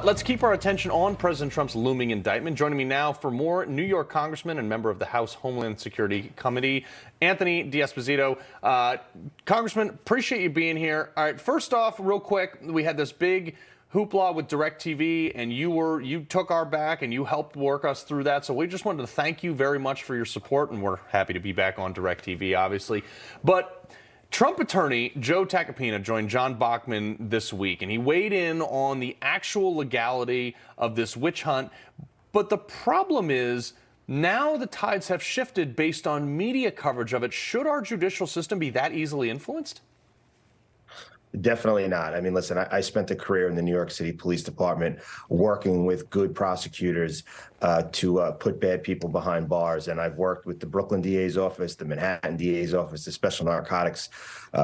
Let's keep our attention on President Trump's looming indictment. Joining me now for more, New York Congressman and member of the House Homeland Security Committee, Anthony D'Esposito. Congressman, appreciate you being here. All right, first off, real quick, we had this big hoopla with DirecTV, and you took our back and you helped work us through that. So we just wanted to thank you very much for your support, and we're happy to be back on DirecTV, obviously. But Trump attorney Joe Tacopina joined John Bachman this week, and he weighed in on the actual legality of this witch hunt. But the problem is, now the tides have shifted based on media coverage of it. Should our judicial system be that easily influenced? Definitely not. I mean, listen, I spent a career in the New York City Police Department working with good prosecutors to put bad people behind bars. And I've worked with the Brooklyn DA's office, the Manhattan DA's office, the Special Narcotics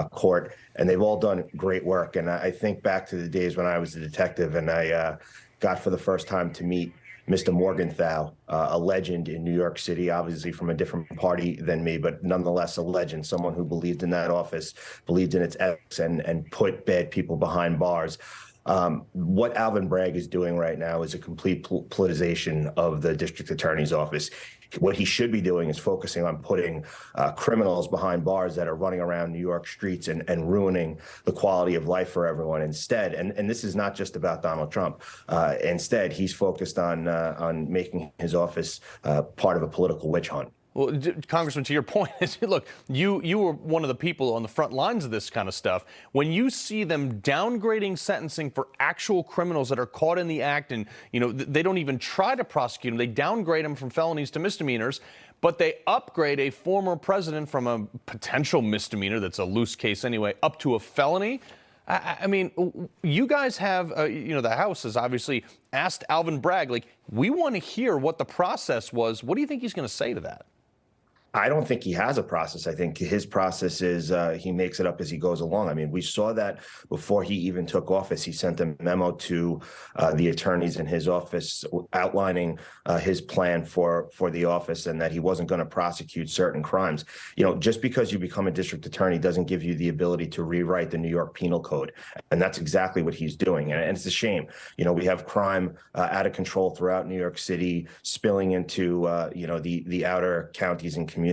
Court, and they've all done great work. And I think back to the days when I was a detective and I got for the first time to meet Mr. Morgenthau, a legend in New York City, obviously from a different party than me, but nonetheless a legend, someone who believed in that office, believed in its ethics, and put bad people behind bars. What Alvin Bragg is doing right now is a complete politicization of the district attorney's office. What he should be doing is focusing on putting criminals behind bars that are running around New York streets and ruining the quality of life for everyone instead. And this is not just about Donald Trump. Instead, he's focused on making his office part of a political witch hunt. Well, Congressman, to your point, look, you were one of the people on the front lines of this kind of stuff. When you see them downgrading sentencing for actual criminals that are caught in the act, and they don't even try to prosecute them, they downgrade them from felonies to misdemeanors, but they upgrade a former president from a potential misdemeanor, that's a loose case anyway, up to a felony. I mean, you guys have, the House has obviously asked Alvin Bragg, like, we want to hear what the process was. What do you think he's going to say to that? I don't think he has a process. I think his process is he makes it up as he goes along. I mean, we saw that before he even took office. He sent a memo to the attorneys in his office outlining his plan for the office and that he wasn't going to prosecute certain crimes. Just because you become a district attorney doesn't give you the ability to rewrite the New York Penal Code. And that's exactly what he's doing. And it's a shame. We have crime out of control throughout New York City, spilling into, the outer counties and communities.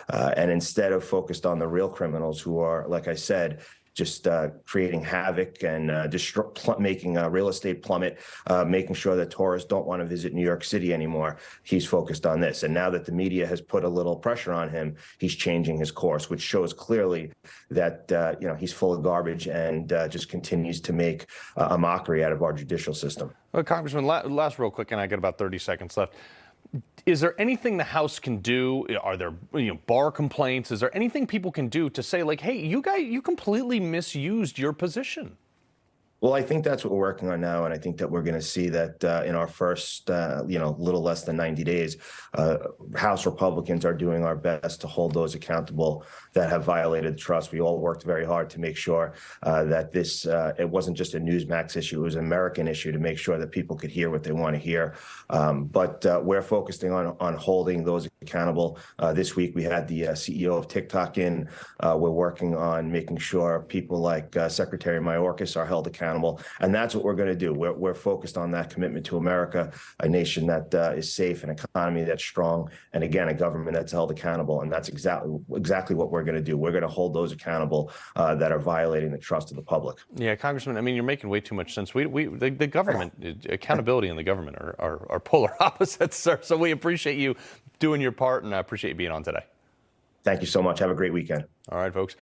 And instead of focused on the real criminals who are, like I said, just creating havoc and making real estate plummet, making sure that tourists don't want to visit New York City anymore. He's focused on this. And now that the media has put a little pressure on him, he's changing his course, which shows clearly that, he's full of garbage and just continues to make a mockery out of our judicial system. Well, Congressman, last real quick, and I got about 30 seconds left. Is there anything the House can do? Are there bar complaints? Is there anything people can do to say, like, hey, you completely misused your position? Well, I think that's what we're working on now, and I think that we're going to see that in our first, little less than 90 days, House Republicans are doing our best to hold those accountable that have violated trust. We all worked very hard to make sure that this, it wasn't just a Newsmax issue, it was an American issue to make sure that people could hear what they want to hear. But we're focusing on holding those accountable. This week, we had the CEO of TikTok in. We're working on making sure people like Secretary Mayorkas are held accountable. And that's what we're going to do. We're focused on that commitment to America, a nation that is safe, an economy that's strong, and again, a government that's held accountable. And that's exactly what we're going to do. We're going to hold those accountable that are violating the trust of the public. Yeah, Congressman, I mean, you're making way too much sense. The government, accountability and the government are polar opposites, sir. So we appreciate you doing your part, and I appreciate you being on today. Thank you so much. Have a great weekend. All right, folks.